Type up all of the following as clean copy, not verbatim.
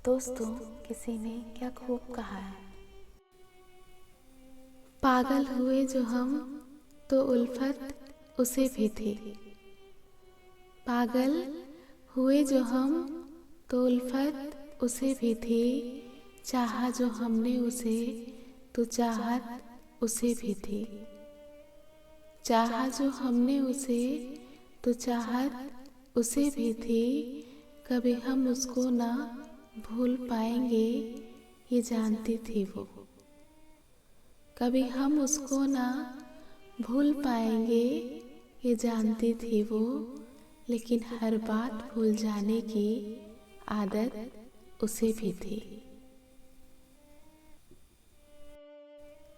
दोस्तों, किसी ने क्या खूब कहा है, पागल हुए जो हम तो उल्फत उसे भी थी। पागल हुए जो हम तो उल्फत उसे भी थी। चाहा जो हमने उसे तो चाहत उसे भी थी। चाहा जो हमने उसे तो चाहत उसे भी थी। कभी हम उसको ना भूल पाएंगे ये जानती थी वो। कभी हम उसको ना भूल पाएंगे ये जानती थी वो। लेकिन हर बात भूल जाने की आदत उसे भी थी।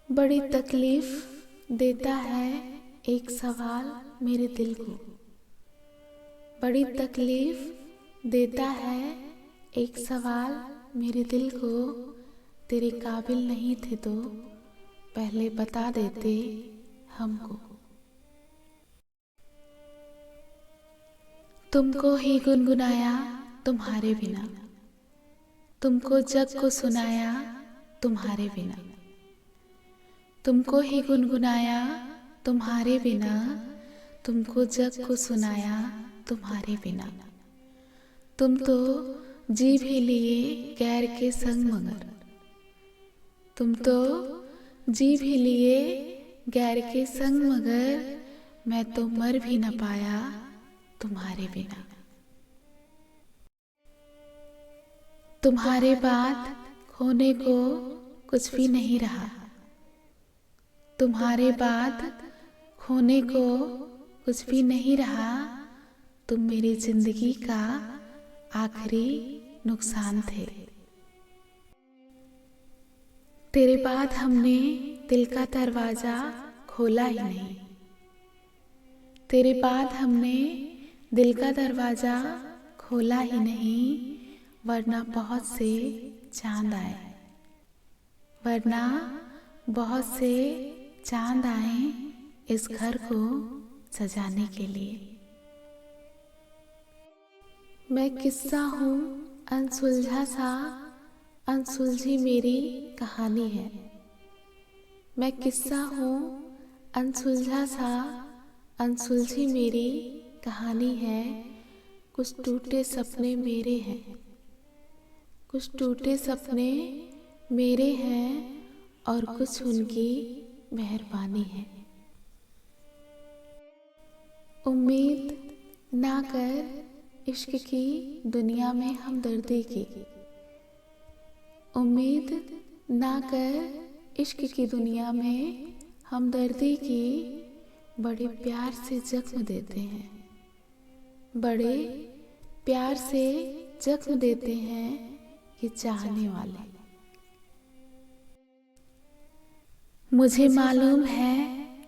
बड़ी तकलीफ देता है एक सवाल मेरे दिल को। बड़ी तकलीफ देता है एक सवाल मेरे दिल को। तेरे काबिल नहीं थे तो पहले बता देते हमको। तुमको ही गुनगुनाया तुम्हारे बिना। तुमको जग को सुनाया तुम्हारे बिना। तुमको ही गुनगुनाया तुम्हारे बिना। तुमको जग को सुनाया तुम्हारे बिना। तुम तो जी भी लिए गैर के संग मगर। तुम तो जी भी लिए गैर के संग मगर। मैं तो मर भी न पाया तुम्हारे बिना। तुम्हारे बाद खोने को कुछ भी नहीं रहा। तुम्हारे बाद खोने को कुछ भी नहीं रहा। तुम मेरी जिंदगी का आखिरी नुकसान थे। तेरे बाद हमने दिल का दरवाजा खोला ही नहीं। तेरे बाद हमने दिल का दरवाजा खोला ही नहीं। वरना बहुत से चांद आए। वरना बहुत से चांद आए इस घर को सजाने के लिए। मैं किस्सा हूँ अनसुलझा सा, अनसुलझी मेरी कहानी है। मैं किस्सा हूँ अनसुलझा सा, अनसुलझी मेरी कहानी है। कुछ टूटे सपने मेरे हैं। कुछ टूटे सपने मेरे हैं और कुछ उनकी मेहरबानी है। उम्मीद ना कर इश्क की दुनिया में हमदर्दी की। उम्मीद ना कर इश्क की दुनिया में हमदर्दी की। बड़े प्यार से जख्म देते हैं। बड़े प्यार से जख्म देते हैं ये चाहने वाले। मुझे मालूम है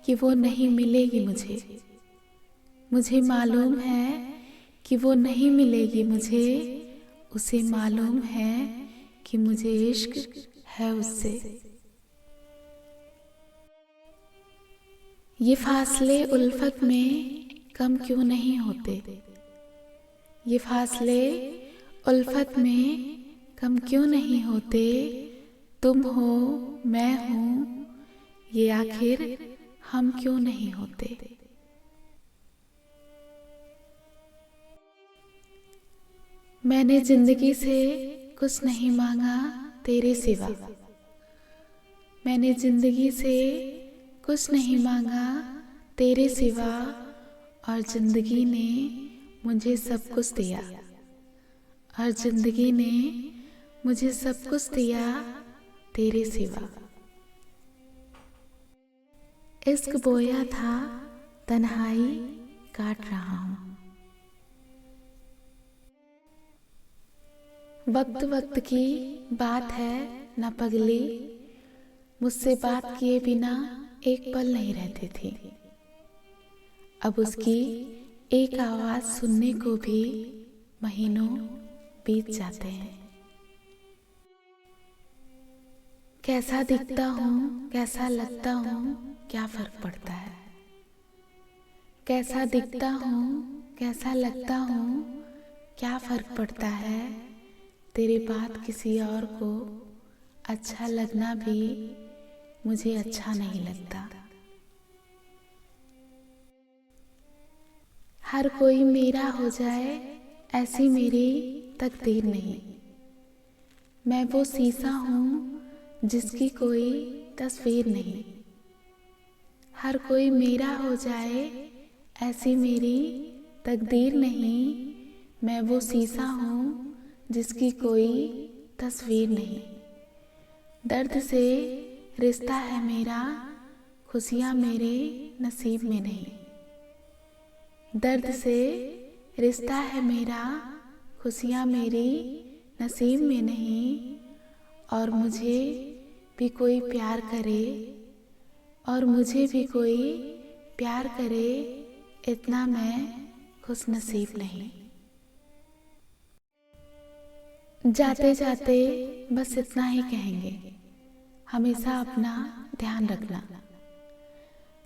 कि वो नहीं मिलेगी मुझे। मुझे मालूम है कि वो नहीं मिलेगी मुझे। उसे मालूम है कि मुझे इश्क है उससे। ये फासले उल्फत में कम क्यों नहीं होते। ये फासले उल्फत में कम क्यों नहीं होते। तुम हो मैं हूँ ये आखिर हम क्यों नहीं होते। मैंने जिंदगी से कुछ नहीं मांगा तेरे सिवा। मैंने जिंदगी से कुछ नहीं मांगा तेरे सिवा। और जिंदगी ने मुझे सब कुछ दिया। और जिंदगी ने मुझे सब कुछ दिया तेरे सिवा। इश्क बोया था तन्हाई काट रहा हूँ। वक्त वक्त की बात है न पगली। मुझसे बात किए बिना एक पल नहीं रहती थी। अब उसकी एक आवाज सुनने को भी महीनों बीत जाते हैं। कैसा दिखता हूँ कैसा लगता हूँ क्या फर्क पड़ता है। कैसा दिखता हूँ कैसा लगता हूँ क्या फर्क पड़ता है। तेरी बात किसी और को अच्छा लगना भी मुझे अच्छा नहीं लगता। हर कोई मेरा हो जाए ऐसी मेरी तकदीर नहीं। मैं वो शीशा हूँ जिसकी कोई तस्वीर नहीं। हर कोई मेरा हो जाए ऐसी मेरी तकदीर नहीं। मैं वो शीशा हूँ जिसकी कोई तस्वीर नहीं। दर्द से रिश्ता है मेरा, खुशियाँ मेरे नसीब में नहीं। दर्द से रिश्ता है मेरा, खुशियाँ मेरी नसीब में नहीं। और मुझे भी कोई प्यार करे, और मुझे भी कोई प्यार करे, इतना मैं खुश नसीब नहीं। जाते जाते बस इतना ही कहेंगे, हमेशा अपना ध्यान रखना।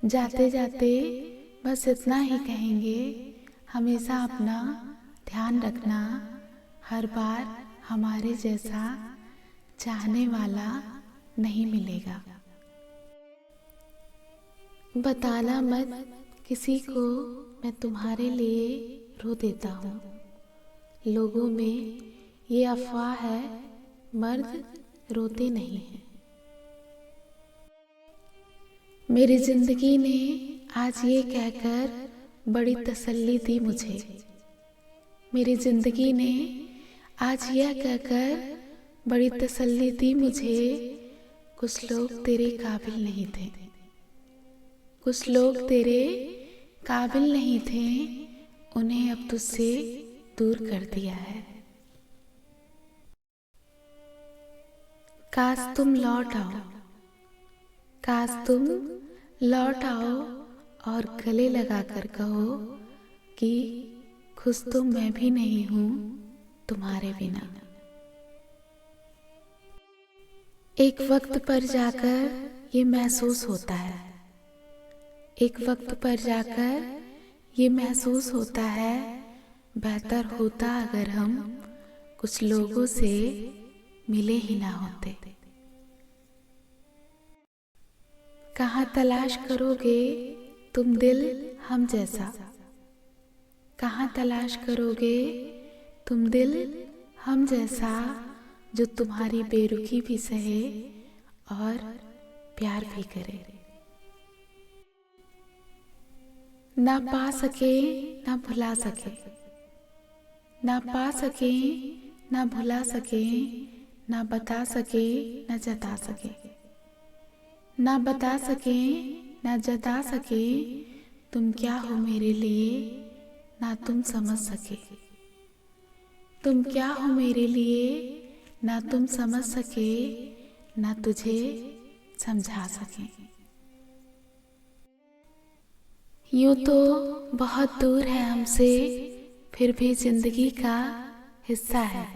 जाते जाते बस इतना ही कहेंगे, हमेशा अपना ध्यान रखना। हर बार हमारे जैसा चाहने वाला नहीं मिलेगा। बताना मत किसी को मैं तुम्हारे लिए रो देता हूँ। लोगों में ये अफवाह है, मर्द रोते नहीं हैं। मेरी जिंदगी ने आज ये कहकर बड़ी तसल्ली दी मुझे। मेरी जिंदगी ने आज यह कहकर बड़ी तसल्ली दी मुझे, कुछ लोग तेरे काबिल नहीं थे। कुछ लोग तेरे काबिल नहीं थे, उन्हें अब तुझसे दूर कर दिया है। काश तुम लौट आओ, काश तुम लौट आओ और गले लगाकर कहो कि खुश तो मैं भी नहीं हूँ तुम्हारे बिना। एक वक्त पर जाकर ये महसूस होता है, एक वक्त पर जाकर ये महसूस होता है, बेहतर होता अगर हम कुछ लोगों से मिले ही ना होते। कहाँ तलाश करोगे तुम दिल हम जैसा, कहाँ तलाश करोगे तुम दिल हम जैसा, जो तुम्हारी बेरुखी भी सहे और प्यार भी करे। ना पा सके ना भुला सके, ना पा सके ना भुला सके, ना बता सके ना जता सके, ना बता सके ना जता सके, तुम क्या हो मेरे लिए ना तुम समझ सके। तुम क्या हो मेरे लिए ना तुम समझ सके, ना तुझे समझा सके। यूं तो बहुत दूर है हमसे, फिर भी जिंदगी का हिस्सा है।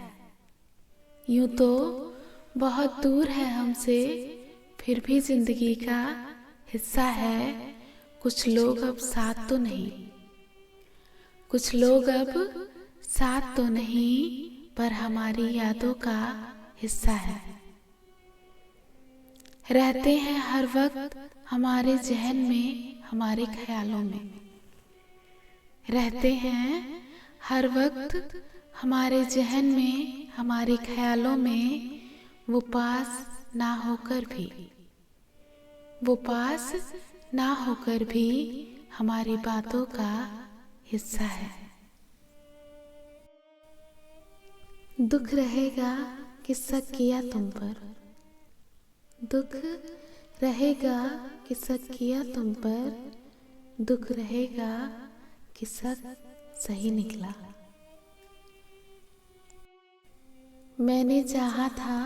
यूं तो बहुत दूर है हमसे, फिर भी जिंदगी का हिस्सा है। कुछ लोग अब साथ तो नहीं, कुछ लोग अब साथ तो नहीं, पर हमारी यादों का हिस्सा है। रहते हैं हर वक्त हमारे जहन में, हमारे ख्यालों में। रहते हैं हर वक्त हमारे जहन में, हमारे ख्यालों में। वो पास ना होकर भी, वो पास ना होकर भी हमारी बातों का हिस्सा है। दुख रहेगा कि शक किया तुम पर, दुख रहेगा कि शक किया तुम पर, दुख रहेगा कि शक सही निकला। मैंने चाहा था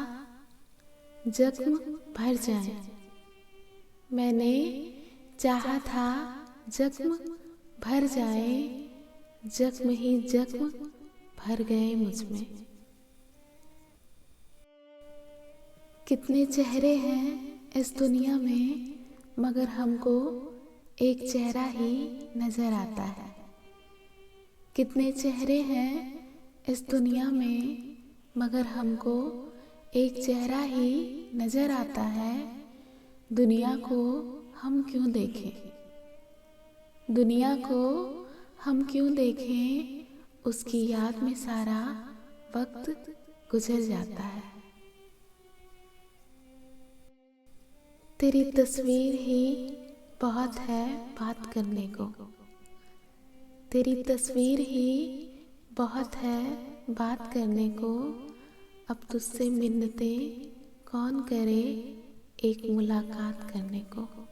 जख्म भर जाए, मैंने चाहा था जख्म भर जाए, जख्म ही जख्म भर गए मुझमें। कितने चेहरे हैं इस दुनिया में, मगर हमको एक चेहरा ही नजर आता है। कितने चेहरे हैं इस दुनिया में, मगर हमको एक चेहरा ही नजर आता है। दुनिया को हम क्यों देखें, दुनिया को हम क्यों देखें, उसकी याद में सारा वक्त गुजर जाता है। तेरी तस्वीर ही बहुत है बात करने को, तेरी तस्वीर ही बहुत है बात करने को। अब तुझसे मिन्नतें कौन करे एक मुलाकात करने को।